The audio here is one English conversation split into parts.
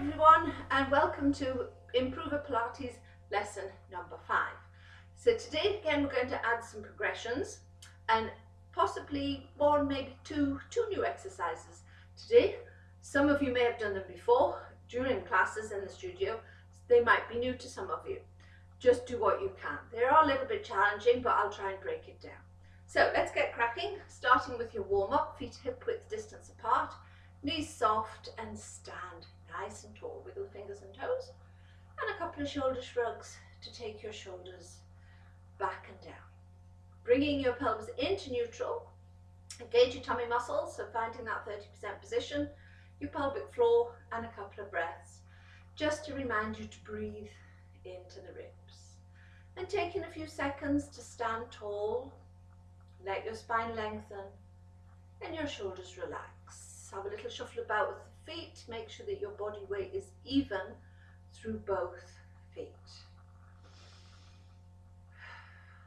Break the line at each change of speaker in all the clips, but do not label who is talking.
everyone, and welcome to Improver Pilates lesson number 5. So today again we're going to add some progressions and possibly one, maybe two new exercises today. Some of you may have done them before during classes in the studio. They might be new to some of you. Just do what you can. They are a little bit challenging, but I'll try and break it down. So let's get cracking, starting with your warm-up, feet hip width distance apart, knees soft, and stand nice and tall. Wiggle fingers and toes, and a couple of shoulder shrugs to take your shoulders back and down. Bringing your pelvis into neutral, engage your tummy muscles, so finding that 30% position, your pelvic floor, and a couple of breaths, just to remind you to breathe into the ribs. And taking a few seconds to stand tall, let your spine lengthen, and your shoulders relax. Have a little shuffle about with the feet. Make sure that your body weight is even through both feet.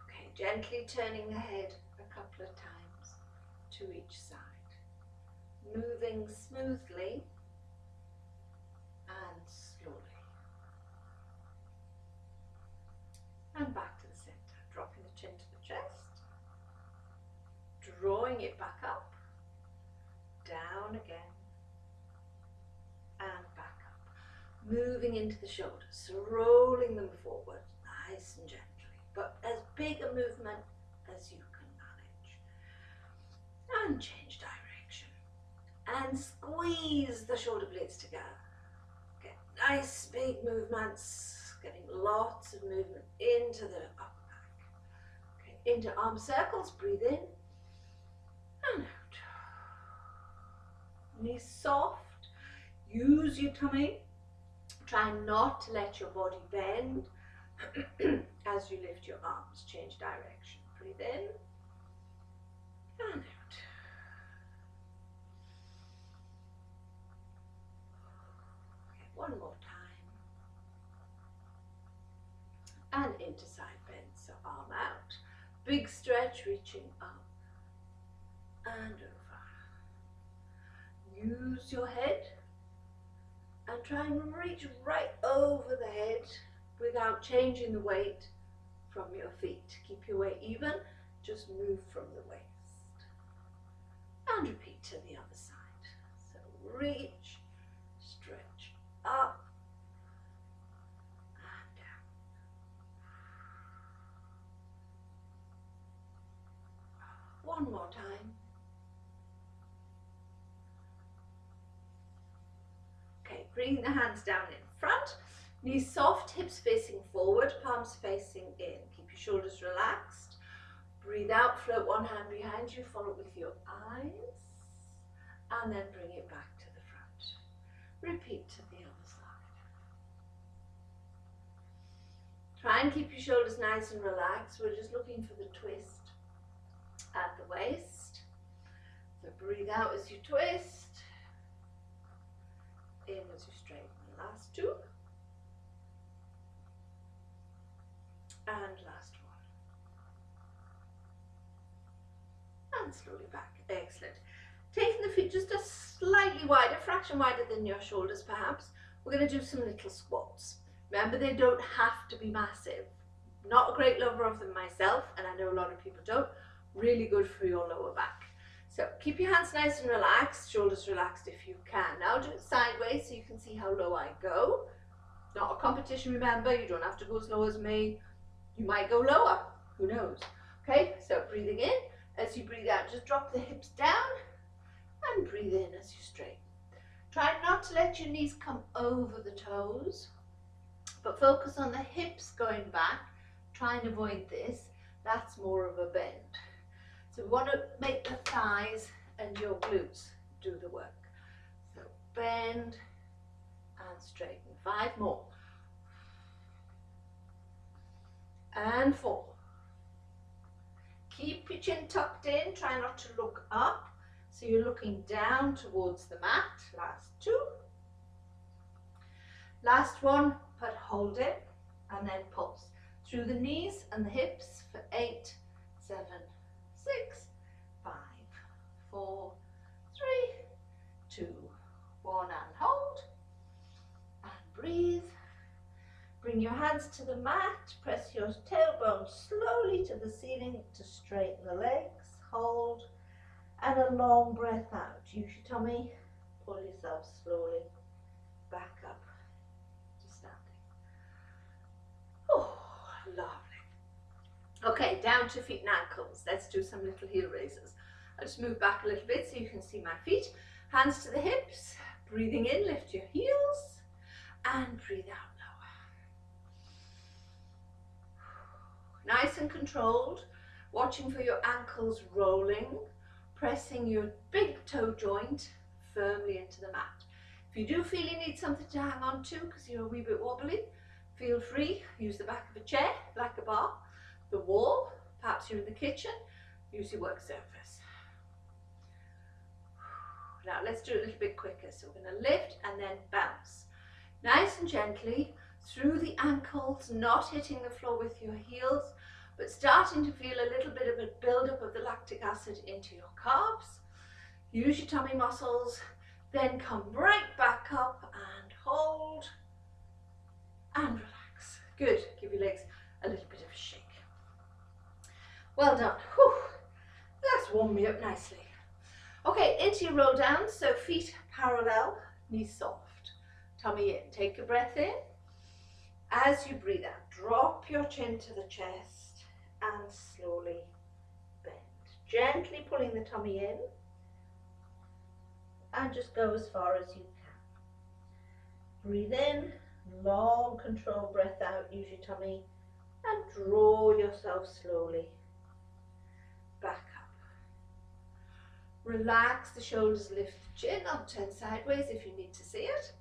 Okay, gently turning the head a couple of times to each side. Moving smoothly and slowly. And back to the center. Dropping the chin to the chest. Drawing it back up. Down again. And back up, moving into the shoulders, so rolling them forward nice and gently, but as big a movement as you can manage. And change direction and squeeze the shoulder blades together. Get nice big movements, getting lots of movement into the upper back. Okay, into arm circles, breathe in and out. Knees soft. Use your tummy. Try not to let your body bend as you lift your arms. Change direction. Breathe in and out. Okay, one more time. And into side bend. So arm out. Big stretch, reaching up and over. Use your head. And try and reach right over the head without changing the weight from your feet. Keep your weight even, just move from the waist. And repeat to the other side. So reach, stretch up and down. One more time. Bring the hands down in front, knees soft, hips facing forward, palms facing in. Keep your shoulders relaxed. Breathe out, float one hand behind you, follow with your eyes, and then bring it back to the front. Repeat to the other side. Try and keep your shoulders nice and relaxed. We're just looking for the twist at the waist. So breathe out as you twist. In as you straighten. Last two. And last one. And slowly back. Excellent. Taking the feet just a slightly wider, fraction wider than your shoulders perhaps. We're going to do some little squats. Remember, they don't have to be massive. Not a great lover of them myself, and I know a lot of people don't. Really good for your lower back. So keep your hands nice and relaxed, shoulders relaxed if you can. Now do it sideways so you can see how low I go. Not a competition, remember, you don't have to go as low as me. You might go lower, who knows. Okay, so breathing in, as you breathe out, just drop the hips down and breathe in as you straighten. Try not to let your knees come over the toes, but focus on the hips going back. Try and avoid this, that's more of a bend. So we want to make the thighs and your glutes do the work. So bend and straighten. 5 more. And 4. Keep your chin tucked in. Try not to look up. So you're looking down towards the mat. Last 2. Last one, but hold it and then pulse. Through the knees and the hips for 8, 7, 6, 5, 4, 3, 2, 1 and hold. Bring your hands to the mat, press your tailbone slowly to the ceiling to straighten the legs, hold, and a long breath out. Use your tummy, pull yourself slowly back up to standing. Oh, lovely. Okay, down to feet and ankles. Let's do some little heel raises. I'll just move back a little bit so you can see my feet. Hands to the hips, breathing in, lift your heels, and breathe out lower. Nice and controlled, watching for your ankles rolling, pressing your big toe joint firmly into the mat. If you do feel you need something to hang on to because you're a wee bit wobbly, feel free, use the back of a chair, like a bar, the wall, perhaps you're in the kitchen, use your work surface. Now let's do it a little bit quicker. So we're going to lift and then bounce. Nice and gently through the ankles, not hitting the floor with your heels, but starting to feel a little bit of a build-up of the lactic acid into your calves. Use your tummy muscles, then come right back up and hold and relax. Good. Give your legs a little bit of a shake. Well done. Whew. That's warmed me up nicely. Okay, into your roll down, so feet parallel, knees soft, tummy in. Take a breath in. As you breathe out, drop your chin to the chest and slowly bend. Gently pulling the tummy in and just go as far as you can. Breathe in, long controlled breath out, use your tummy and draw yourself slowly back up. Relax the shoulders, lift the chin, I'll turn sideways if you need to see it.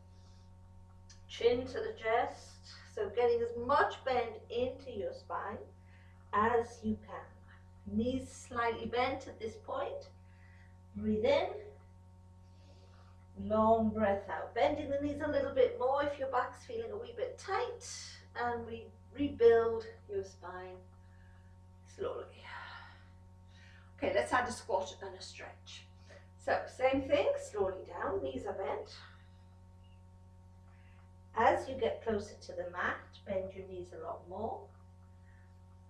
Chin to the chest, so getting as much bend into your spine as you can. Knees slightly bent at this point. Breathe in, long breath out. Bending the knees a little bit more if your back's feeling a wee bit tight, and we rebuild your spine slowly. Okay, let's add a squat and a stretch. So, same thing, slowly down, knees are bent. As you get closer to the mat, bend your knees a lot more.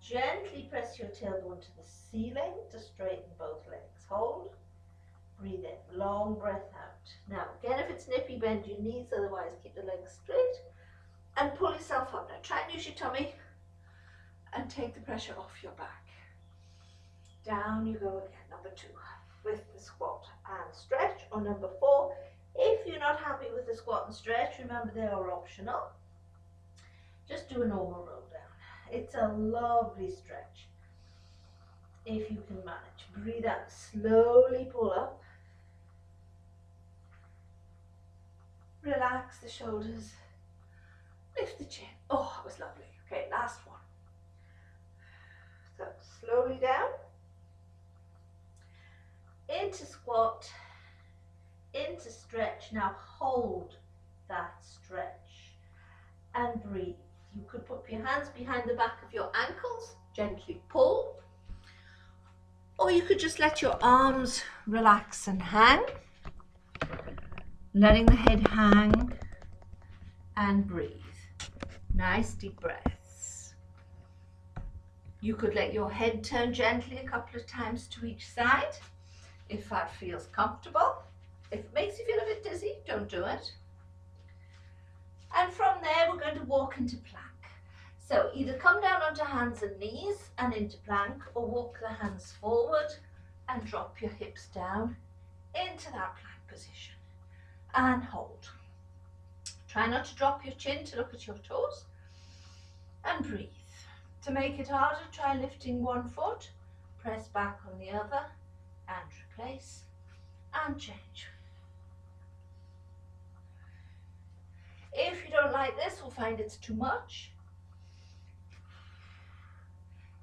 Gently press your tailbone to the ceiling to straighten both legs. Hold, breathe in, long breath out. Now, again, if it's nippy, bend your knees, otherwise keep the legs straight. And pull yourself up. Now, try and use your tummy and take the pressure off your back. Down you go again, number 2, with the squat and stretch, or number 4, if you're not happy with the squat and stretch, remember they are optional. Just do a normal roll down. It's a lovely stretch. If you can manage, breathe out, slowly pull up. Relax the shoulders, lift the chin. Oh, that was lovely. Okay, last one. So slowly down. Into squat, into stretch. Now hold that stretch and breathe. You could put your hands behind the back of your ankles, gently pull, or you could just let your arms relax and hang, letting the head hang and breathe. Nice deep breaths. You could let your head turn gently a couple of times to each side if that feels comfortable. If it makes you feel a bit dizzy, don't do it. And from there, we're going to walk into plank. So either come down onto hands and knees and into plank, or walk the hands forward and drop your hips down into that plank position and hold. Try not to drop your chin to look at your toes and breathe. To make it harder, try lifting one foot, press back on the other and replace and change. If you don't like this or find it's too much,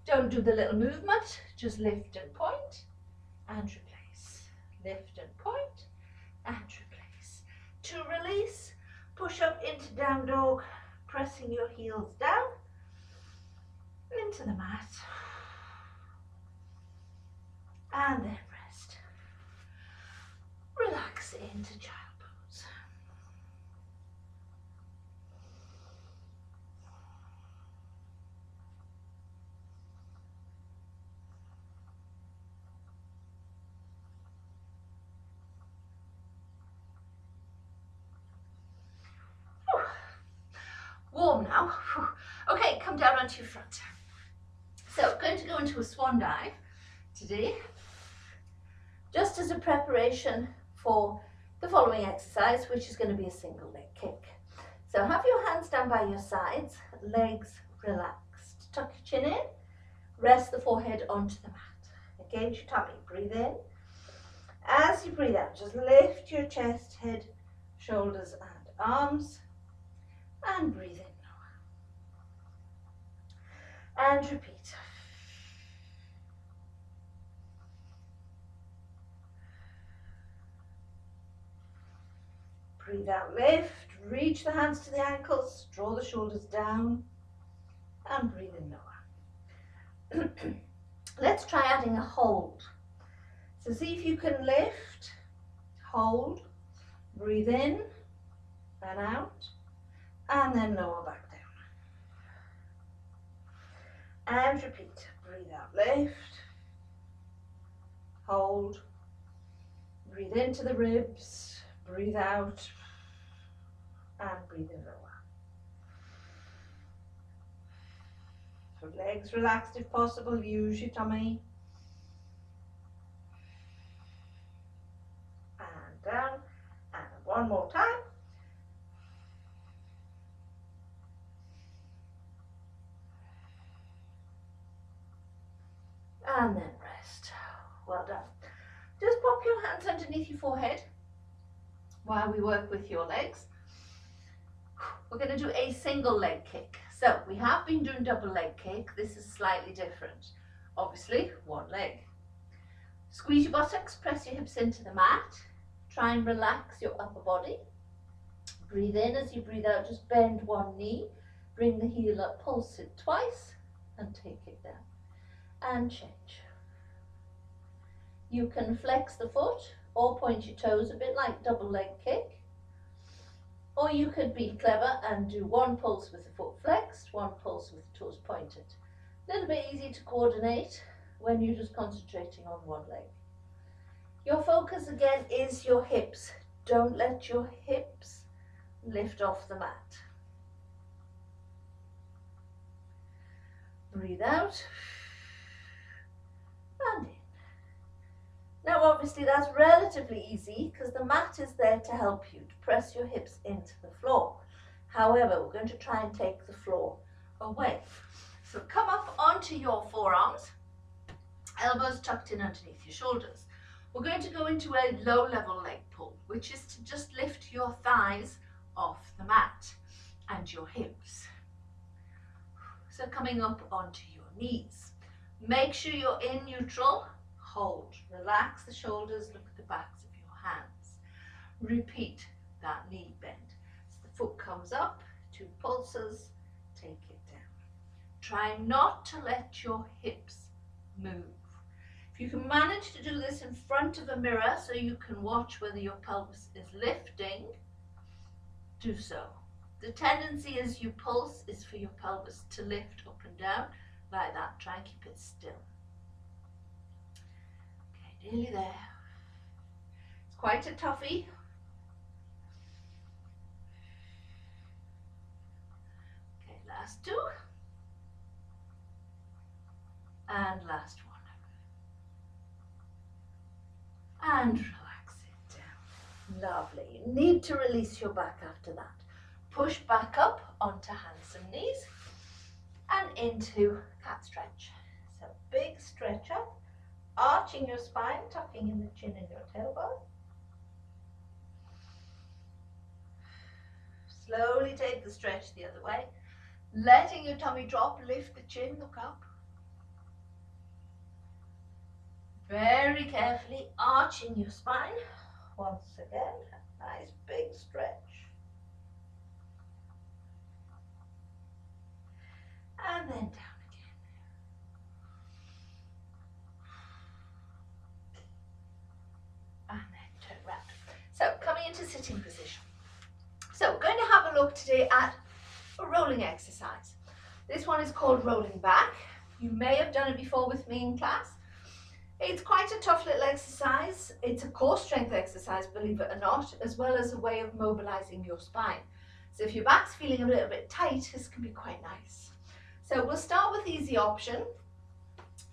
don't do the little movement, just lift and point and replace. Lift and point and replace. To release, push up into down dog, pressing your heels down into the mat. And then rest. Relax into child pose. now. Okay, come down onto your front. So going to go into a swan dive today, just as a preparation for the following exercise, which is going to be a single leg kick. So have your hands down by your sides, legs relaxed. Tuck your chin in, rest the forehead onto the mat. Engage your tummy, breathe in. As you breathe out, just lift your chest, head, shoulders and arms, and breathe in. And repeat. Breathe out, lift, reach the hands to the ankles, draw the shoulders down, and breathe in lower. Let's try adding a hold. So see if you can lift, hold, breathe in and out, and then lower back down. And repeat. Breathe out, lift, hold, breathe into the ribs, breathe out, and breathe in lower. So legs relaxed if possible, use your tummy. And down, and one more time. And then rest. Well done. Just pop your hands underneath your forehead while we work with your legs. We're going to do a single leg kick. So we have been doing double leg kick. This is slightly different. Obviously, one leg. Squeeze your buttocks, press your hips into the mat. Try and relax your upper body. Breathe in. As you breathe out, just bend one knee. Bring the heel up, pulse it twice, and take it down. And change. You can flex the foot or point your toes, a bit like double leg kick. Or you could be clever and do one pulse with the foot flexed, one pulse with the toes pointed. A little bit easy to coordinate when you're just concentrating on one leg. Your focus again is your hips. Don't let your hips lift off the mat. Breathe out. And in. Now obviously that's relatively easy because the mat is there to help you to press your hips into the floor. However, we're going to try and take the floor away. So come up onto your forearms, elbows tucked in underneath your shoulders. We're going to go into a low level leg pull, which is to just lift your thighs off the mat and your hips. So coming up onto your knees. Make sure you're in neutral, hold, relax the shoulders, look at the backs of your hands. Repeat that knee bend. So the foot comes up, 2 pulses, take it down. Try not to let your hips move. If you can manage to do this in front of a mirror so you can watch whether your pelvis is lifting, do so. The tendency as you pulse is for your pelvis to lift up and down like that. Try and keep it still. Okay, nearly there. It's quite a toughie. Okay, last 2. And last 1. And relax it down. Lovely. You need to release your back after that. Push back up onto hands and knees and into cat stretch. So big stretch up, arching your spine, tucking in the chin and your tailbone. Slowly take the stretch the other way, letting your tummy drop, lift the chin, look up. Very carefully arching your spine. Once again, nice big stretch. And then down again. And then turn around. So coming into sitting position. So we're going to have a look today at a rolling exercise. This one is called rolling back. You may have done it before with me in class. It's quite a tough little exercise. It's a core strength exercise, believe it or not, as well as a way of mobilizing your spine. So if your back's feeling a little bit tight, this can be quite nice. So we'll start with the easy option,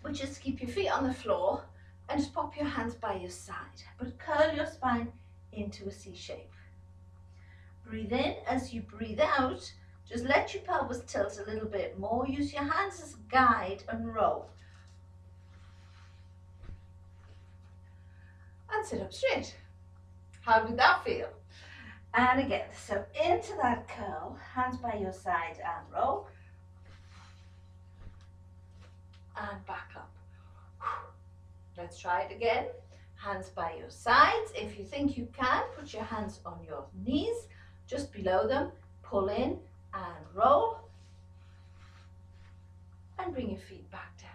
which is to keep your feet on the floor and just pop your hands by your side, but curl your spine into a C shape. Breathe in. As you breathe out, just let your pelvis tilt a little bit more. Use your hands as a guide and roll. And sit up straight. How did that feel? And again, so into that curl, hands by your side and roll. And back up. Let's try it again. Hands by your sides. If you think you can, put your hands on your knees, just below them. Pull in and roll. And bring your feet back down.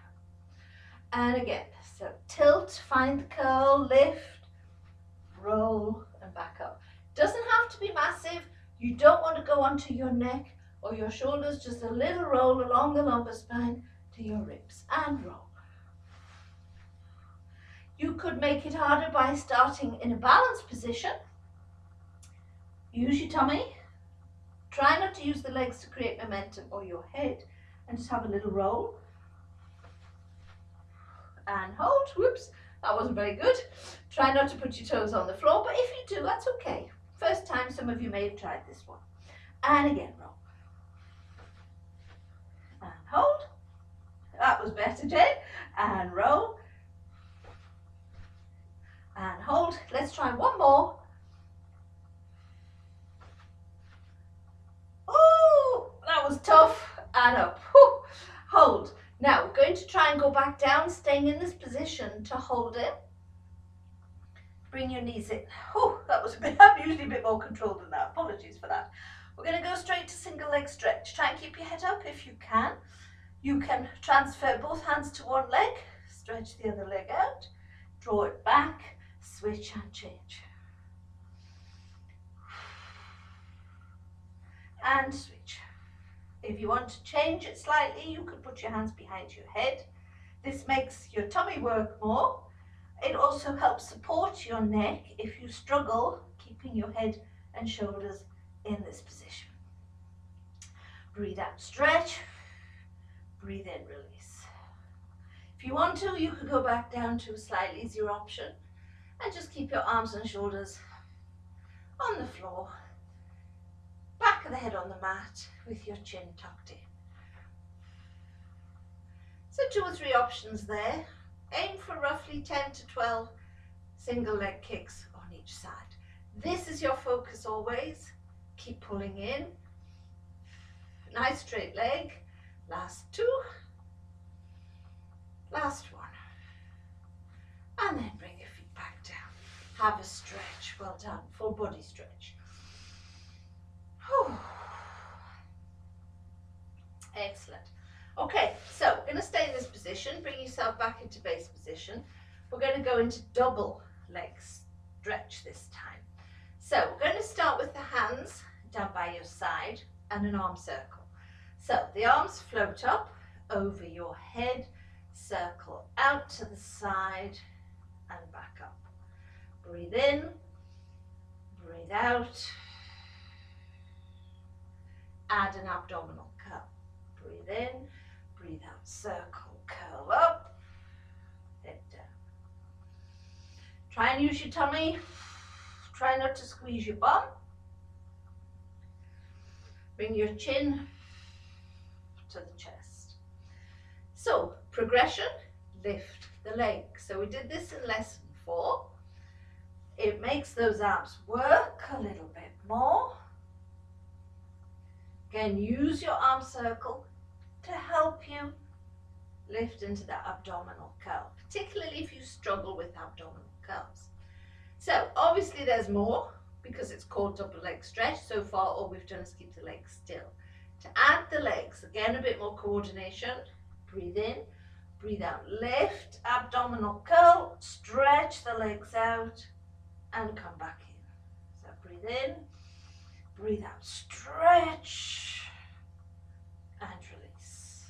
And again, so tilt, find the curl, lift, roll, and back up. Doesn't have to be massive. You don't want to go onto your neck or your shoulders, just a little roll along the lumbar spine to your ribs and roll. You could make it harder by starting in a balanced position. Use your tummy. Try not to use the legs to create momentum or your head, and just have a little roll. And hold. Whoops, that wasn't very good. Try not to put your toes on the floor, but if you do, that's okay. First time, some of you may have tried this one. And again, roll. And hold. That was better, Jane. And roll. And hold. Let's try one more. Oh, that was tough. And up. Whew. Hold. Now, we're going to try and go back down, staying in this position to hold it. Bring your knees in. Oh, that was a bit, I'm usually a bit more controlled than that. Apologies for that. We're going to go straight to single leg stretch. Try and keep your head up if you can. You can transfer both hands to one leg, stretch the other leg out, draw it back, switch and change. And switch. If you want to change it slightly, you could put your hands behind your head. This makes your tummy work more. It also helps support your neck if you struggle keeping your head and shoulders in this position. Breathe out, stretch. Breathe in, release. If you want to, you could go back down to a slightly easier option and just keep your arms and shoulders on the floor, back of the head on the mat with your chin tucked in. So 2 or 3 options there. Aim for roughly 10 to 12 single leg kicks on each side. This is your focus always. Keep pulling in. Nice straight leg. Last 2. Last 1. And then bring your feet back down. Have a stretch. Well done. Full body stretch. Whew. Excellent. Okay, so we're going to stay in this position. Bring yourself back into base position. We're going to go into double leg stretch this time. So we're going to start with the hands down by your side and an arm circle. So the arms float up over your head, circle out to the side and back up. Breathe in, breathe out. Add an abdominal curl. Breathe in, breathe out, circle, curl up, head down. Try and use your tummy. Try not to squeeze your bum. Bring your chin to the chest. So, progression, lift the leg. So we did this in lesson 4. It makes those arms work a little bit more. Again, use your arm circle to help you lift into that abdominal curl, particularly if you struggle with abdominal curls. So obviously there's more because it's called double leg stretch. So far all we've done is keep the legs still. To add the legs, again a bit more coordination. Breathe in, breathe out, lift, abdominal curl, stretch the legs out and come back in. So breathe in, breathe out, stretch and release.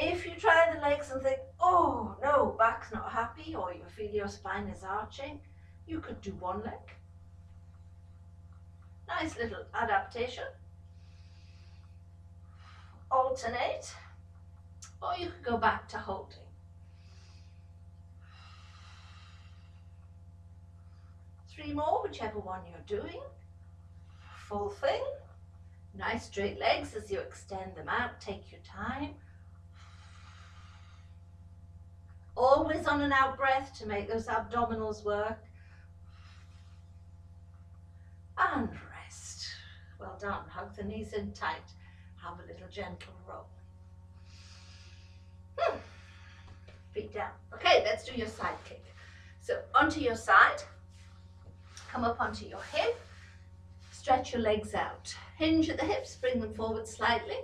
If you try the legs and think, oh no, back's not happy, or you feel your spine is arching, you could do one leg. Nice little adaptation. Alternate, or you could go back to holding. Three more, whichever one you're doing. Full thing. Nice straight legs as you extend them out. Take your time. Always on an out breath to make those abdominals work. And rest. Well done. Hug the knees in tight. Have a little gentle roll. Feet down. Okay, let's do your side kick. So onto your side. Come up onto your hip. Stretch your legs out. Hinge at the hips. Bring them forward slightly.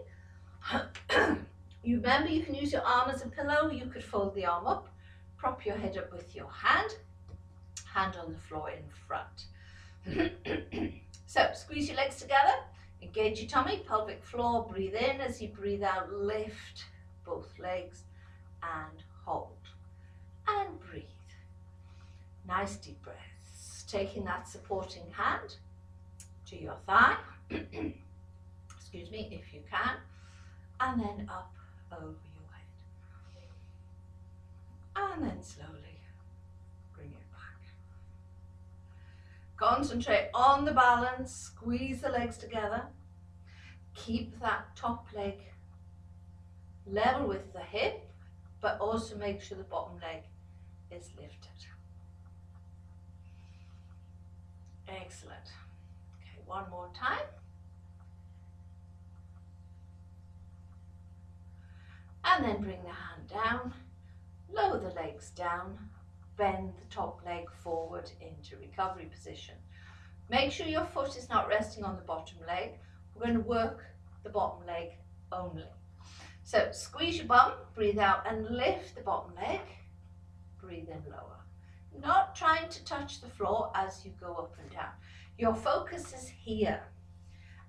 You remember you can use your arm as a pillow. You could fold the arm up. Prop your head up with your hand. Hand on the floor in front. So squeeze your legs together. Engage your tummy, pelvic floor. Breathe in. As you breathe out, lift both legs and hold. And breathe. Nice deep breaths. Taking that supporting hand to your thigh. Excuse me, if you can. And then up over your head. And then slowly bring it back. Concentrate on the balance. Squeeze the legs together. Keep that top leg level with the hip, but also make sure the bottom leg is lifted. Excellent. Okay, one more time. And then bring the hand down, lower the legs down, bend the top leg forward into recovery position. Make sure your foot is not resting on the bottom leg. We're going to work the bottom leg only. So squeeze your bum, breathe out and lift the bottom leg. Breathe in lower. Not trying to touch the floor as you go up and down. Your focus is here.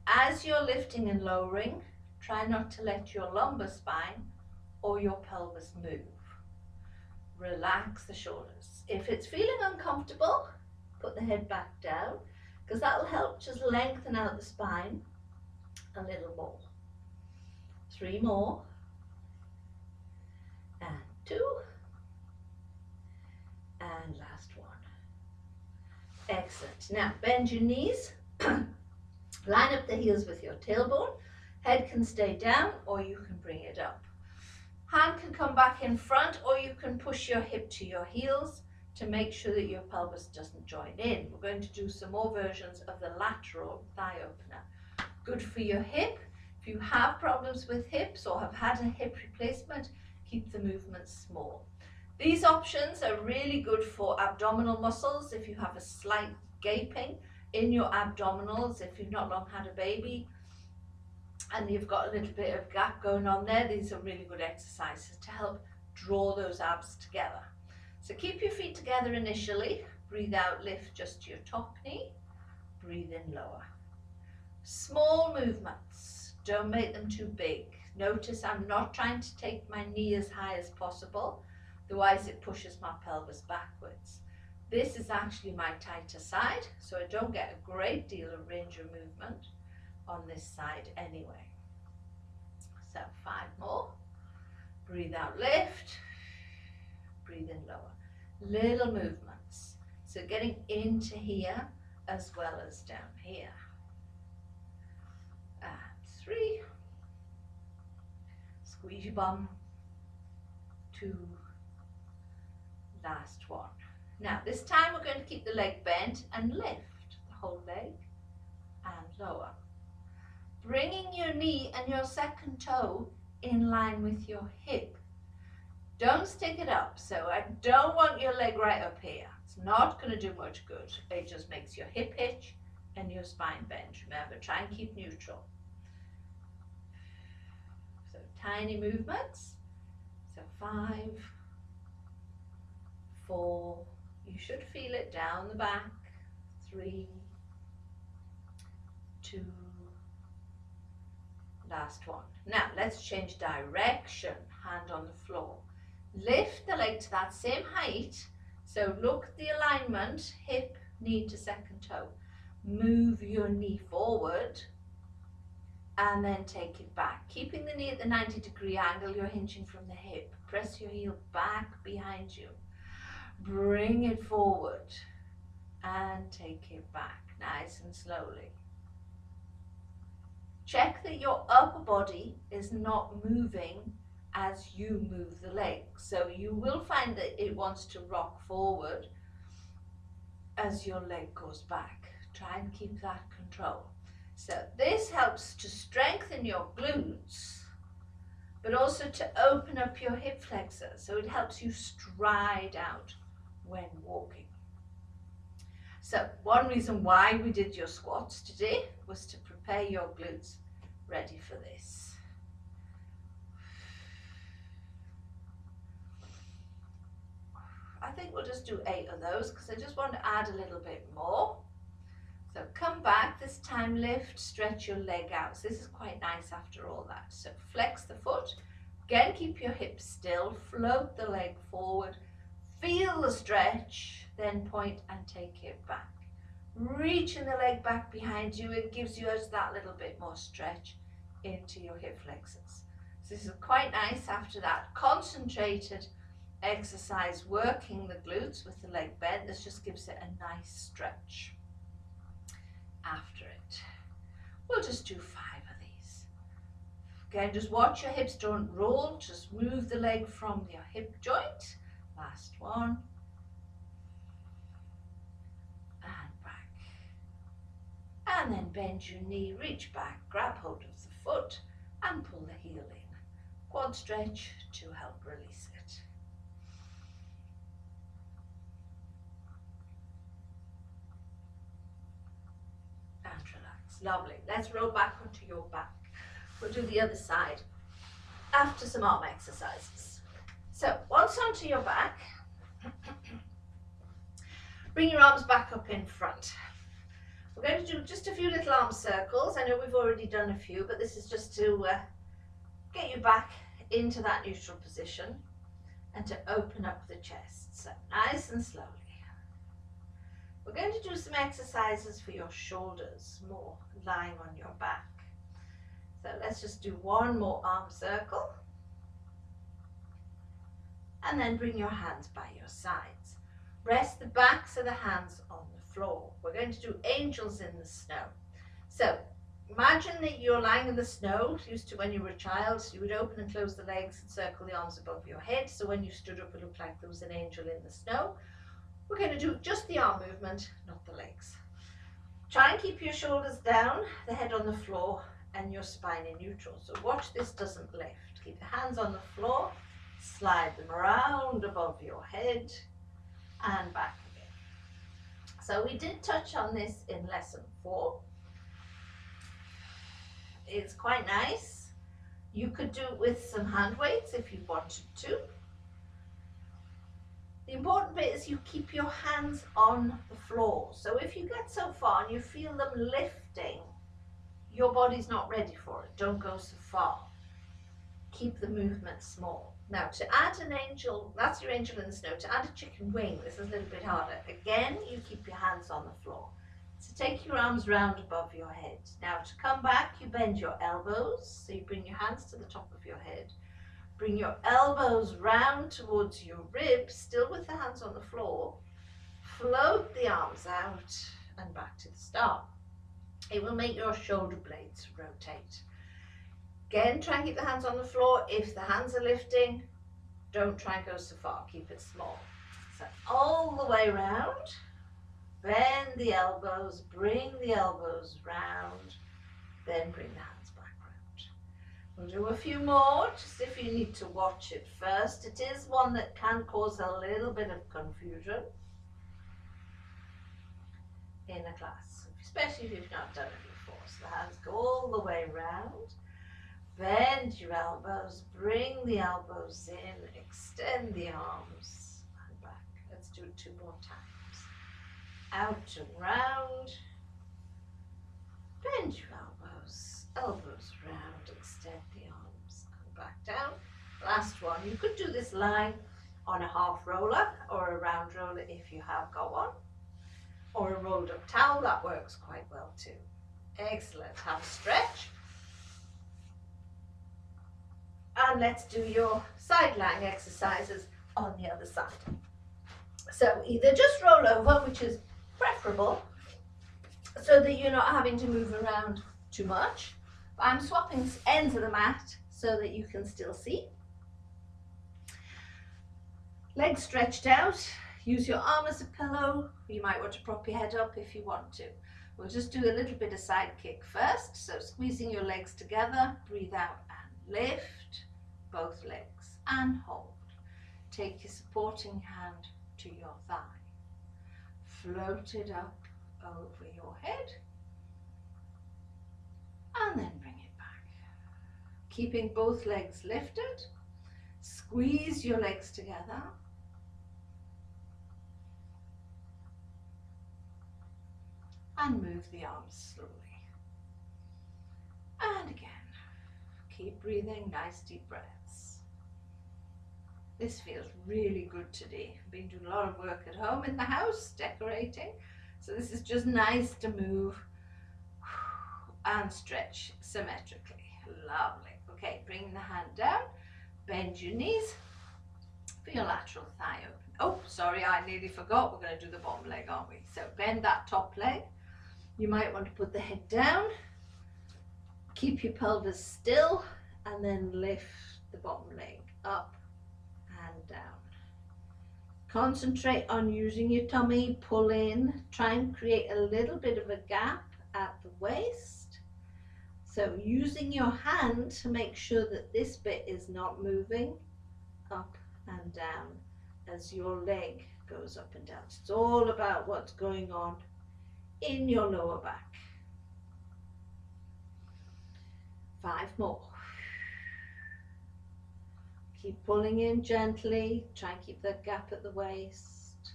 As you're lifting and lowering, try not to let your lumbar spine or your pelvis move. Relax the shoulders. If it's feeling uncomfortable, put the head back down, because that will help just lengthen out the spine a little more. 3 more. And 2. And last one. Excellent. Now bend your knees. Line up the heels with your tailbone. Head can stay down or you can bring it up. Hand can come back in front, or you can push your hip to your heels to make sure that your pelvis doesn't join in. We're going to do some more versions of the lateral thigh opener. Good for your hip. If you have problems with hips or have had a hip replacement, keep the movements small. These options are really good for abdominal muscles if you have a slight gaping in your abdominals, if you've not long had a baby and you've got a little bit of gap going on there. These are really good exercises to help draw those abs together. So keep your feet together initially. Breathe out, lift just your top knee. Breathe in, lower. Small movements. Don't make them too big. Notice I'm not trying to take my knee as high as possible, otherwise it pushes my pelvis backwards. This is actually my tighter side, so I don't get a great deal of range of movement on this side anyway. So 5 more. Breathe out, lift. Breathe in, lower. Little movements. So getting into here as well as down here. And 3. Squeeze your bum. 2. Last one. Now this time we're going to keep the leg bent and lift the whole leg and lower. Bringing your knee and your second toe in line with your hip. Don't stick it up. So I don't want your leg right up here. It's not going to do much good. It just makes your hip hitch and your spine bend. Remember, try and keep neutral. So tiny movements. So 5, 4, you should feel it down the back. 3, 2, last one. Now let's change direction. Hand on the floor. Lift the leg to that same height. So look at the alignment, hip, knee to second toe. move your knee forward and then take it back. Keeping the knee at the 90-degree angle, you're hinging from the hip. Press your heel back behind you. Bring it forward and take it back, nice and slowly. Check that your upper body is not moving as you move the leg. So you will find that it wants to rock forward as your leg goes back. Try and keep that control. So this helps to strengthen your glutes, but also to open up your hip flexors. So it helps you stride out when walking. So one reason why we did your squats today was to prepare your glutes ready for this. I think we'll just do 8 of those because I just want to add a little bit more. So come back, this time lift, stretch your leg out. So this is quite nice after all that. So flex the foot, again keep your hips still, float the leg forward, feel the stretch, then point and take it back. Reaching the leg back behind you, it gives you just that little bit more stretch into your hip flexors. So this is quite nice after that concentrated exercise, working the glutes with the leg bent. This just gives it a nice stretch. After it, we'll just do 5 of these. Again, just watch your hips don't roll, just move the leg from your hip joint. Last one, and back, and then bend your knee, reach back, grab hold of the foot and pull the heel in. Quad stretch to help release it. And relax. Lovely. Let's roll back onto your back. We'll do the other side after some arm exercises. So once onto your back, bring your arms back up in front. We're going to do just a few little arm circles. I know we've already done a few, but this is just to get you back into that neutral position and to open up the chest. So nice and slowly. We're going to do some exercises for your shoulders, more lying on your back. So let's just do one more arm circle. And then bring your hands by your sides. Rest the backs of the hands on the floor. We're going to do angels in the snow. So imagine that you're lying in the snow. Used to when you were a child, you would open and close the legs and circle the arms above your head. So when you stood up, it looked like there was an angel in the snow. We're going to do just the arm movement, not the legs. Try and keep your shoulders down, the head on the floor, and your spine in neutral. So watch this doesn't lift. Keep the hands on the floor, slide them around above your head and back again. So we did touch on this in lesson 4. It's quite nice. You could do it with some hand weights if you wanted to. The important bit is you keep your hands on the floor. So if you get so far and you feel them lifting, your body's not ready for it. Don't go so far. Keep the movement small. Now to add an angel, that's your angel in the snow. To add a chicken wing, this is a little bit harder. Again, you keep your hands on the floor. So take your arms round above your head. Now to come back, you bend your elbows. So you bring your hands to the top of your head. Bring your elbows round towards your ribs, still with the hands on the floor. Float the arms out and back to the start. It will make your shoulder blades rotate. Again, try and keep the hands on the floor. If the hands are lifting, don't try and go so far. Keep it small. So all the way round. Bend the elbows, bring the elbows round, then bring the hands back round. We'll do a few more, just if you need to watch it first. It is one that can cause a little bit of confusion in a class, especially if you've not done it before. So the hands go all the way round. Bend your elbows, bring the elbows in, extend the arms and back. Let's do it 2 more times. Out and round. Bend your elbows, elbows round, extend the arms and back down. Last one. You could do this lying on a half roller or a round roller if you have got one. or a rolled up towel, that works quite well too. Excellent, have a stretch. And let's do your side lying exercises on the other side. So either just roll over, which is preferable, so that you're not having to move around too much. I'm swapping ends of the mat so that you can still see. Legs stretched out, use your arm as a pillow. You might want to prop your head up if you want to. We'll just do a little bit of side kick first. So squeezing your legs together, breathe out and lift both legs and hold. Take your supporting hand to your thigh. Float it up over your head and then bring it back. Keeping both legs lifted, squeeze your legs together. And move the arms slowly. And again, keep breathing, nice deep breaths. This feels really good today. I've been doing a lot of work at home in the house, decorating. So this is just nice to move and stretch symmetrically. Lovely. Okay, bring the hand down, bend your knees for your lateral thigh open. Oh, sorry, I nearly forgot. We're going to do the bottom leg, aren't we? So bend that top leg. You might want to put the head down, keep your pelvis still, and then lift the bottom leg up and down. Concentrate on using your tummy, pull in, try and create a little bit of a gap at the waist. So using your hand to make sure that this bit is not moving up and down as your leg goes up and down. It's all about what's going on in your lower back. 5 more. Keep pulling in gently. Try and keep that gap at the waist.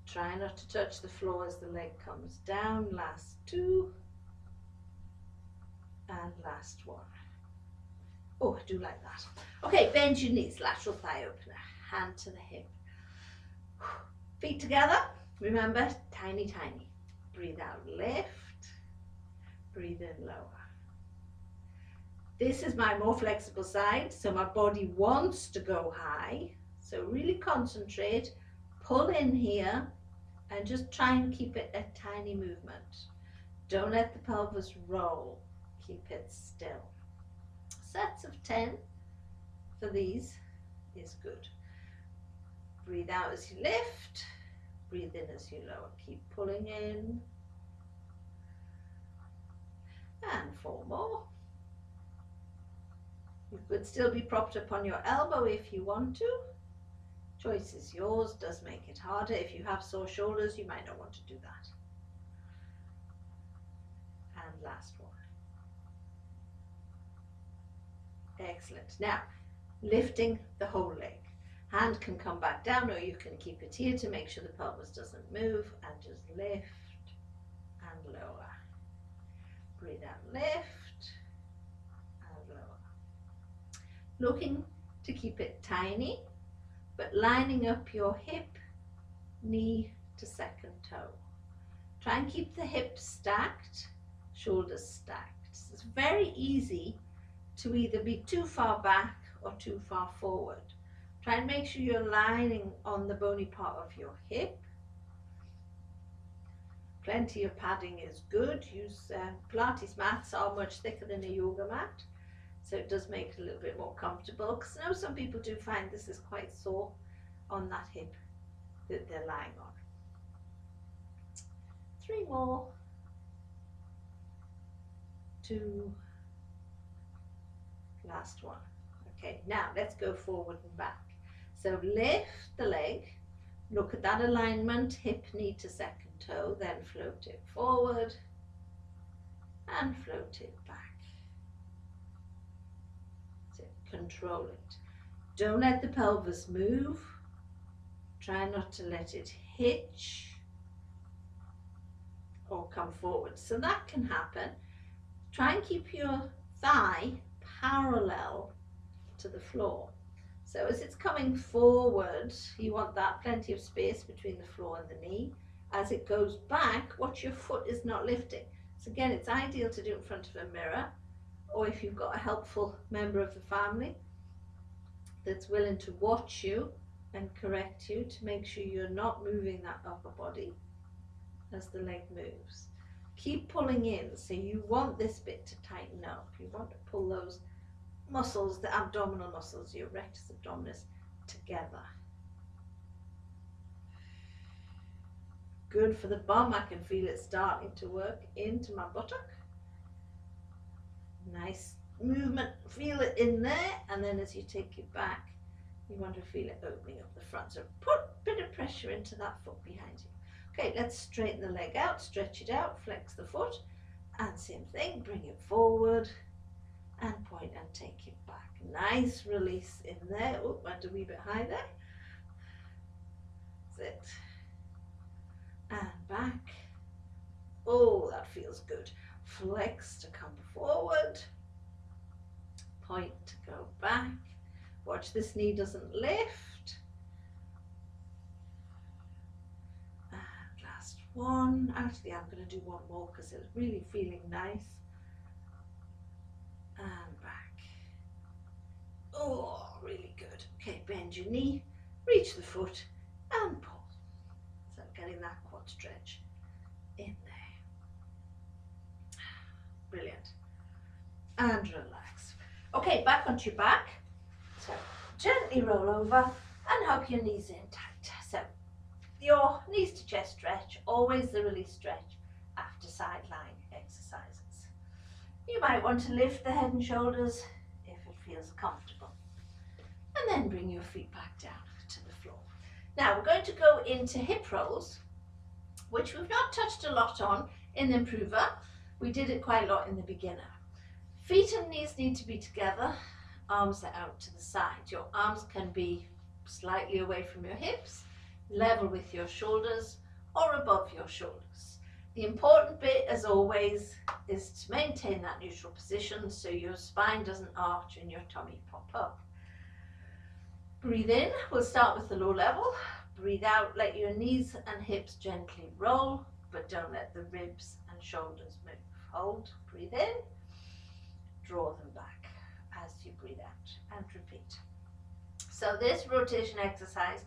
Try not to touch the floor as the leg comes down. Last 2. And last 1. Oh, I do like that. Okay, bend your knees, lateral thigh opener, hand to the hip. Feet together. Remember, tiny, tiny. Breathe out, lift. Breathe in, lower. This is my more flexible side, so my body wants to go high. So really concentrate, pull in here, and just try and keep it a tiny movement. Don't let the pelvis roll. Keep it still. Sets of 10 for these is good. Breathe out as you lift. Breathe in as you lower. Keep pulling in. And 4 more. You could still be propped up on your elbow if you want to. Choice is yours. Does make it harder. If you have sore shoulders, you might not want to do that. And last one. Excellent. Now, lifting the whole leg. Hand can come back down, or you can keep it here to make sure the pelvis doesn't move, and just lift and lower. Breathe out, lift and lower. Looking to keep it tiny, but lining up your hip, knee to second toe. Try and keep the hips stacked, shoulders stacked. It's very easy to either be too far back or too far forward. Try and make sure you're lining on the bony part of your hip. Plenty of padding is good. Use Pilates mats are much thicker than a yoga mat, so it does make it a little bit more comfortable, because I know some people do find this is quite sore on that hip that they're lying on. 3 more. 2. Last one. Okay, now let's go forward and back. So lift the leg, look at that alignment, hip, knee to second toe, then float it forward and float it back. So control it. Don't let the pelvis move. Try not to let it hitch or come forward. So that can happen. Try and keep your thigh parallel to the floor. So as it's coming forward, you want that plenty of space between the floor and the knee. As it goes back, watch your foot is not lifting. So again, it's ideal to do it in front of a mirror, or if you've got a helpful member of the family that's willing to watch you and correct you to make sure you're not moving that upper body as the leg moves. Keep pulling in, so you want this bit to tighten up. You want to pull those muscles, the abdominal muscles, your rectus abdominis, together. Good for the bum. I can feel it starting to work into my buttock. Nice movement, feel it in there, and then as you take it back, you want to feel it opening up the front. So put a bit of pressure into that foot behind you. Okay, let's straighten the leg out, stretch it out, flex the foot, and same thing, bring it forward and point and take it back. Nice release in there. Oh, went a wee bit high there. That's it. And back. Oh, that feels good. Flex to come forward. Point to go back. Watch this knee doesn't lift. And last one. Actually, I'm going to do one more because it's really feeling nice. And back. Oh, really good. Okay, bend your knee, reach the foot and pull. So getting that quad stretch in there. Brilliant. And relax. Okay, back onto your back. So gently roll over and hug your knees in tight. So your knees to chest stretch, always the release stretch after side lying exercises. You might want to lift the head and shoulders if it feels comfortable. And then bring your feet back down to the floor. Now we're going to go into hip rolls, which we've not touched a lot on in the improver. We did it quite a lot in the beginner. Feet and knees need to be together, arms are out to the side. Your arms can be slightly away from your hips, level with your shoulders or above your shoulders. The important bit, as always, is to maintain that neutral position so your spine doesn't arch and your tummy pop up. Breathe in, we'll start with the low level. Breathe out, let your knees and hips gently roll, but don't let the ribs and shoulders move. Hold, breathe in, draw them back as you breathe out, and repeat. So this rotation exercise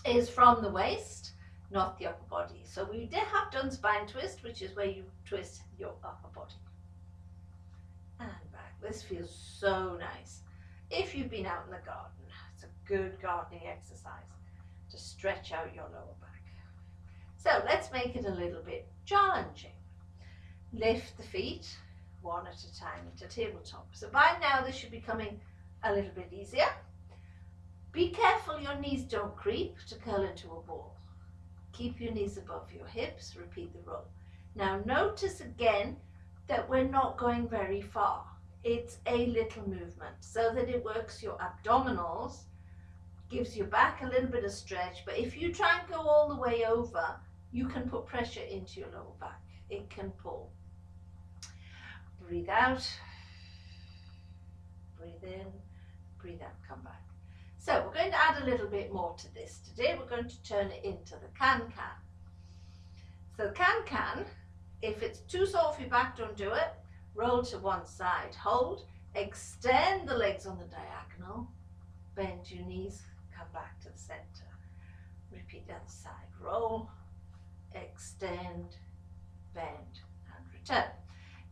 is from the waist, not the upper body. So we did have done spine twist, which is where you twist your upper body. And back. This feels so nice. If you've been out in the garden, it's a good gardening exercise to stretch out your lower back. So let's make it a little bit challenging. Lift the feet one at a time into tabletop. So by now this should be coming a little bit easier. Be careful your knees don't creep to curl into a ball. Keep your knees above your hips, repeat the roll. Now notice again that we're not going very far. It's a little movement so that it works your abdominals, gives your back a little bit of stretch, but if you try and go all the way over, you can put pressure into your lower back. It can pull. Breathe out, breathe in, breathe out, come back. So we're going to add a little bit more to this. Today we're going to turn it into the can-can. So can-can, if it's too sore for your back, don't do it. Roll to one side, hold, extend the legs on the diagonal, bend your knees, come back to the center. Repeat the other side, roll, extend, bend, and return.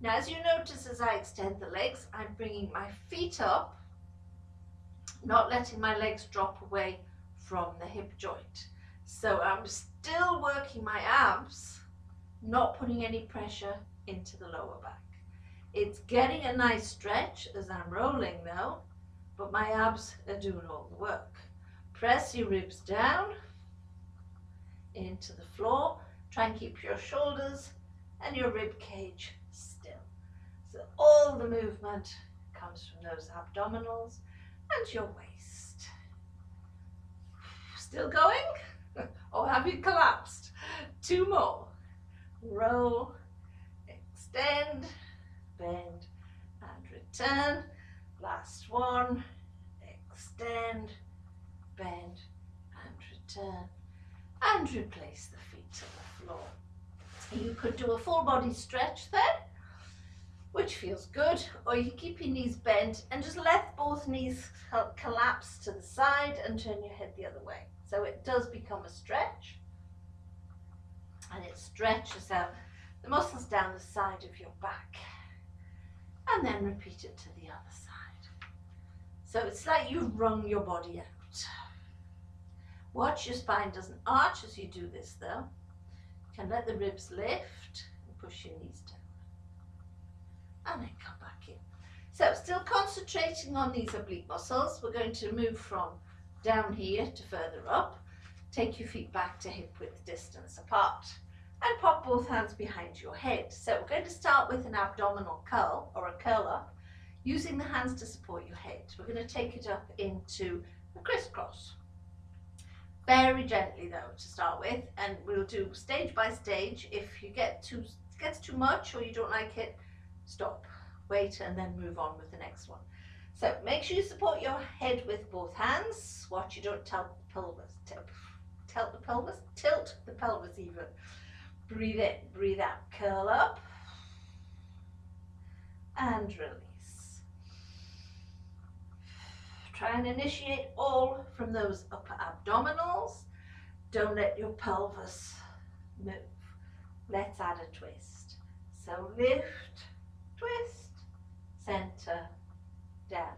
Now as you notice as I extend the legs, I'm bringing my feet up, not letting my legs drop away from the hip joint. So I'm still working my abs, not putting any pressure into the lower back. It's getting a nice stretch as I'm rolling though, but my abs are doing all the work. Press your ribs down into the floor. Try and keep your shoulders and your rib cage still. So all the movement comes from those abdominals and your waist. Still going? Or have you collapsed? Two more. Roll, extend, bend, and return. Last one. extend, bend and return, and replace the feet to the floor. You could do a full body stretch there, which feels good, or you keep your knees bent and just let both knees collapse to the side and turn your head the other way. So it does become a stretch, and it stretches out the muscles down the side of your back, and then repeat it to the other side. So it's like you've wrung your body out. Watch your spine doesn't arch as you do this though. You can let the ribs lift and push your knees down. And then come back in. So still concentrating on these oblique muscles, we're going to move from down here to further up. Take your feet back to hip width distance apart and pop both hands behind your head. So we're going to start with an abdominal curl or a curl up, using the hands to support your head. We're going to take it up into a crisscross. Very gently though to start with, and we'll do stage by stage. If you gets too much or you don't like it, stop, wait, and then move on with the next one. So make sure you support your head with both hands. Watch you don't tilt the pelvis even. Breathe in, breathe out, curl up and release. Try and initiate all from those upper abdominals. Don't let your pelvis move. Let's add a twist. So lift, twist, center, down.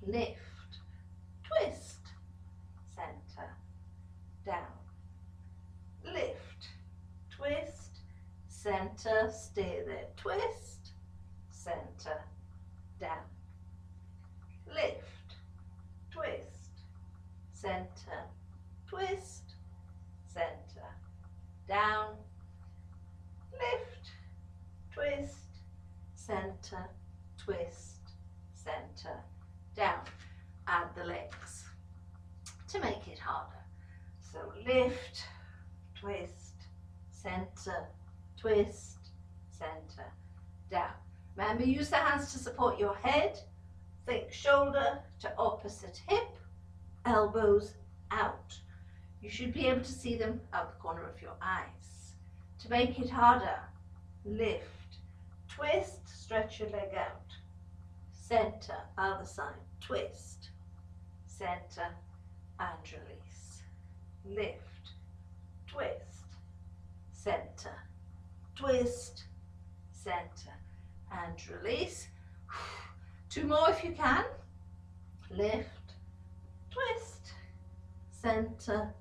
Lift, twist, center, down. Lift, twist, center, stay there. Twist, center, down. Lift, twist, center, twist, center, down. Lift, twist, center, twist, center, down. Add the legs to make it harder. So lift, twist, center, twist, center, down. Remember, use the hands to support your head. Think shoulder to opposite hip, elbows out. You should be able to see them out the corner of your eyes. To make it harder, lift, twist, stretch your leg out. Center, other side, twist, center, and release. Lift, twist, center, twist, center, and release. 2 more if you can. Lift, twist, center,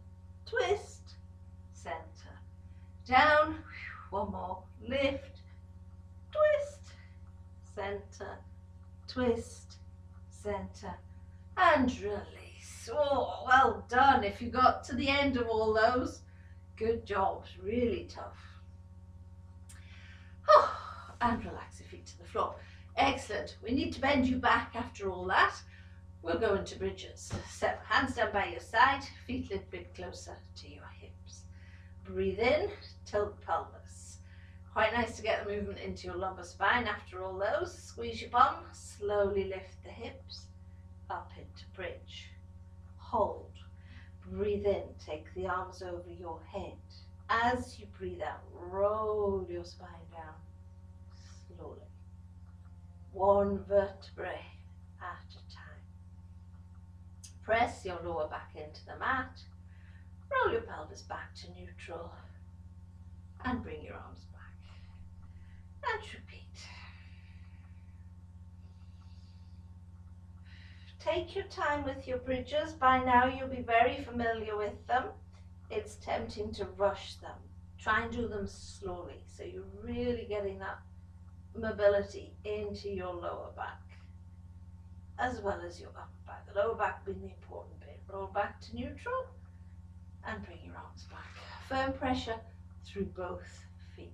twist, center, down. 1 more. Lift, twist, center, twist, center, and release. Oh, well done. If you got to the end of all those, good job. Really tough. Oh, and relax your feet to the floor. Excellent. We need to bend you back after all that. We'll go into bridges. So hands down by your side, feet a little bit closer to your hips. Breathe in, tilt the pelvis. Quite nice to get the movement into your lumbar spine after all those. Squeeze your bum, slowly lift the hips up into bridge. Hold. Breathe in, take the arms over your head. As you breathe out, roll your spine down slowly. 1 vertebrae at a time. Press your lower back into the mat. Roll your pelvis back to neutral and bring your arms back. And repeat. Take your time with your bridges. By now you'll be very familiar with them. It's tempting to rush them. Try and do them slowly so you're really getting that mobility into your lower back as well as your upper back. The lower back being the important bit. Roll back to neutral and bring your arms back. Firm pressure through both feet.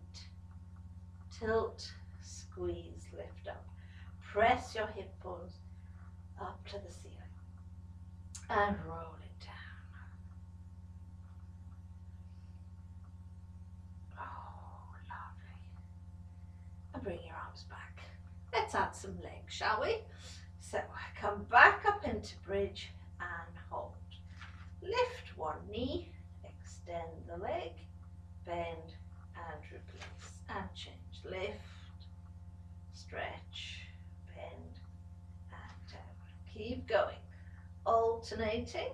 Tilt, squeeze, lift up. Press your hip bones up to the ceiling and roll it down. Oh, lovely. And bring your arms back. Let's add some legs, shall we? So come back up into bridge and hold. Lift one knee, extend the leg, bend and replace and change. Lift, stretch, bend and down. Keep going. Alternating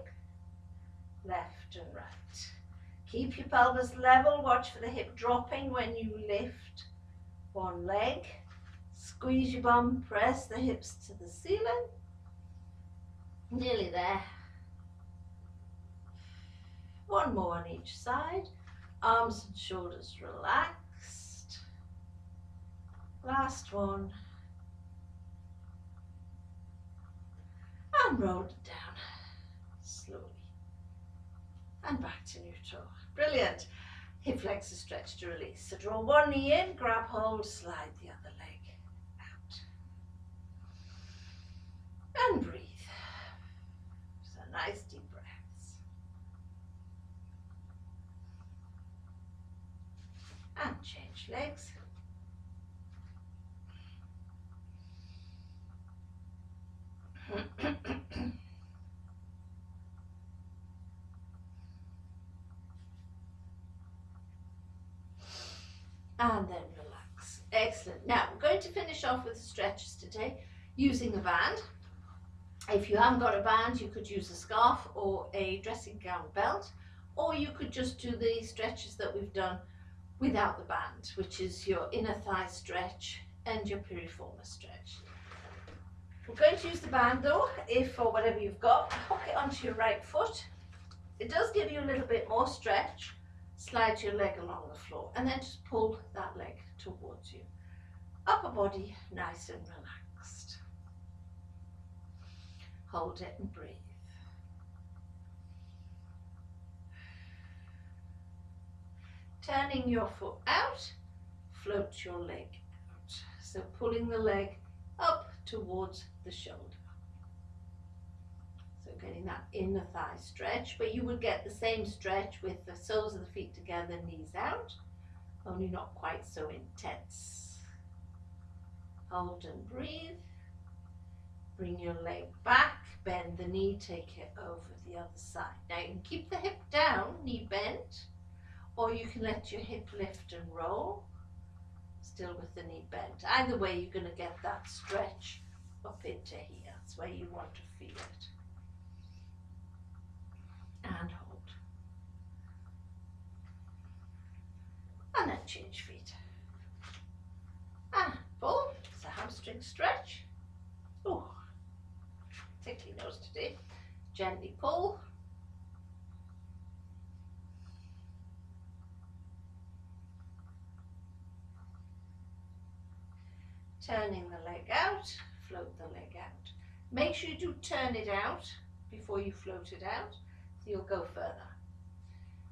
left and right. Keep your pelvis level. Watch for the hip dropping when you lift one leg. Squeeze your bum, press the hips to the ceiling. Nearly there. One more on each side. Arms and shoulders relaxed. Last one. And roll it down slowly. And back to neutral. Brilliant. Hip flexor stretch to release. So draw one knee in, grab hold, slide the other leg out. And breathe. So nice deep breaths. And change legs. And then relax. Excellent. Now we're going to finish off with stretches today using a band. If you haven't got a band, you could use a scarf or a dressing gown belt, or you could just do the stretches that we've done without the band, which is your inner thigh stretch and your piriformis stretch. We're going to use the band though, if or whatever you've got, hook it onto your right foot. It does give you a little bit more stretch. Slide your leg along the floor and then just pull that leg towards you. Upper body nice and relaxed. Hold it and breathe. Turning your foot out, float your leg out. So pulling the leg up towards the shoulder. So getting that inner thigh stretch, but you would get the same stretch with the soles of the feet together, knees out, only not quite so intense. Hold and breathe. Bring your leg back, bend the knee, take it over the other side. Now you can keep the hip down, knee bent, or you can let your hip lift and roll, still with the knee bent. Either way, you're going to get that stretch up into here. That's where you want to feel it. And hold. And then change feet. And pull. It's a hamstring stretch. Oh, tickly nose today. Gently pull. Turning the leg out, float the leg out. Make sure you do turn it out before you float it out, so you'll go further.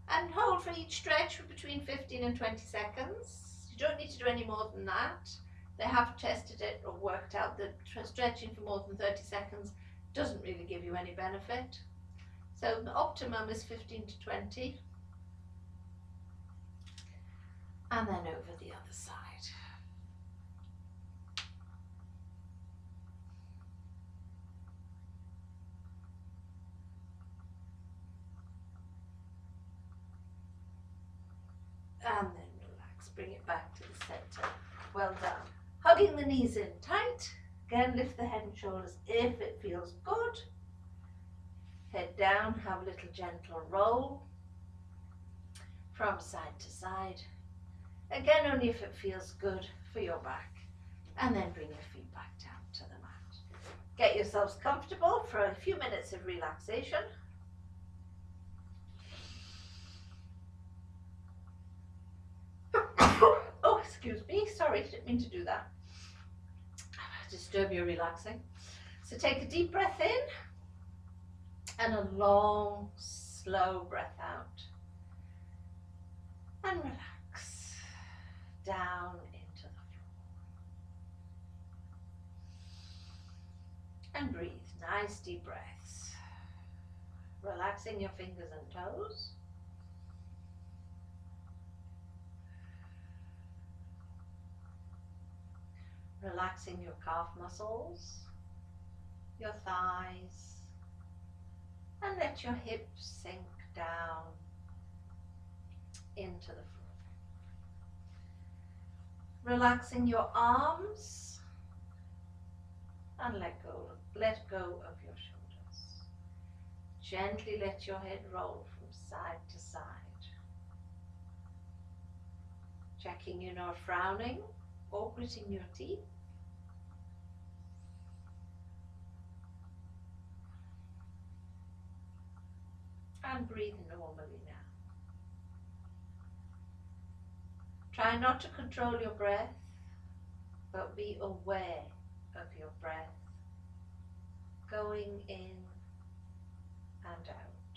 And hold for each stretch for between 15 and 20 seconds. You don't need to do any more than that. They have tested it or worked out that stretching for more than 30 seconds doesn't really give you any benefit. So the optimum is 15 to 20. And then over the other side. And then relax, bring it back to the center. Well done. Hugging the knees in tight. Again, lift the head and shoulders if it feels good. Head down, have a little gentle roll from side to side. Again, only if it feels good for your back. And then bring your feet back down to the mat. Get yourselves comfortable for a few minutes of relaxation. Oh, excuse me, sorry, didn't mean to do that. Disturb your relaxing. So take a deep breath in and a long, slow breath out. And relax down into the floor. And breathe, nice deep breaths. Relaxing your fingers and toes. Relaxing your calf muscles. your thighs and let your hips sink down into the floor. Relaxing your arms and let go of your shoulders. Gently let your head roll from side to side. Checking you're not frowning or gritting your teeth. And breathe normally now. Try not to control your breath, but be aware of your breath going in and out.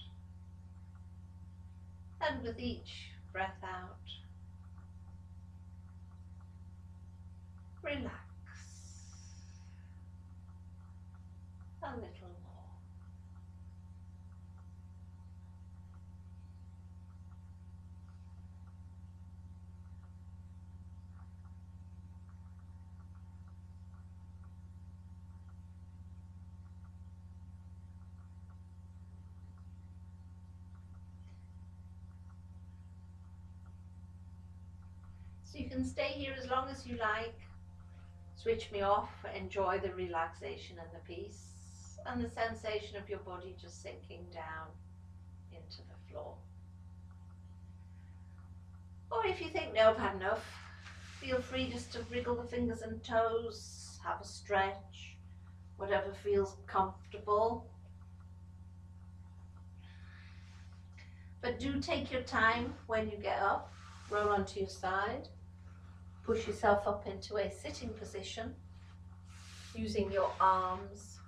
And with each breath out, relax a little more. So you can stay here as long as you like. Switch me off, enjoy the relaxation and the peace and the sensation of your body just sinking down into the floor. Or if you think, no, I've had enough, feel free just to wriggle the fingers and toes, have a stretch, whatever feels comfortable. But do take your time when you get up, roll onto your side. Push yourself up into a sitting position using your arms.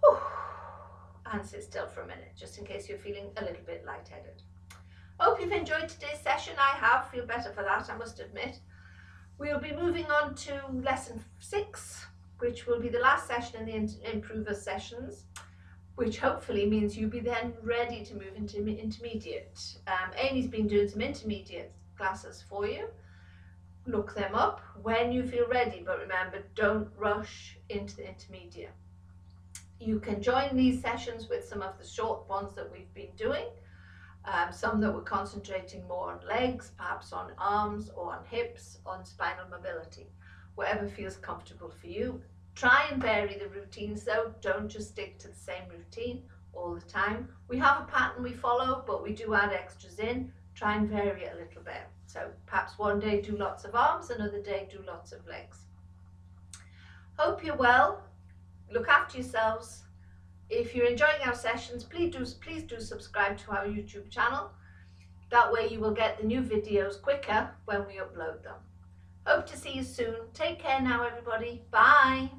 Whew. And sit still for a minute, just in case you're feeling a little bit lightheaded. Hope you've enjoyed today's session. I have, feel better for that, I must admit. We'll be moving on to lesson 6, which will be the last session in the improver sessions, which hopefully means you'll be then ready to move into intermediate. Amy's been doing some intermediate classes for you. Look them up when you feel ready, but remember, don't rush into the intermediate. You can join these sessions with some of the short ones that we've been doing, some that we're concentrating more on legs, perhaps on arms or on hips, on spinal mobility, whatever feels comfortable for you. Try and vary the routines though, don't just stick to the same routine all the time. We have a pattern we follow, but we do add extras in. Try and vary it a little bit. So perhaps one day do lots of arms, another day do lots of legs. Hope you're well. Look after yourselves. If you're enjoying our sessions, please do subscribe to our YouTube channel. That way you will get the new videos quicker when we upload them. Hope to see you soon. Take care now, everybody. Bye.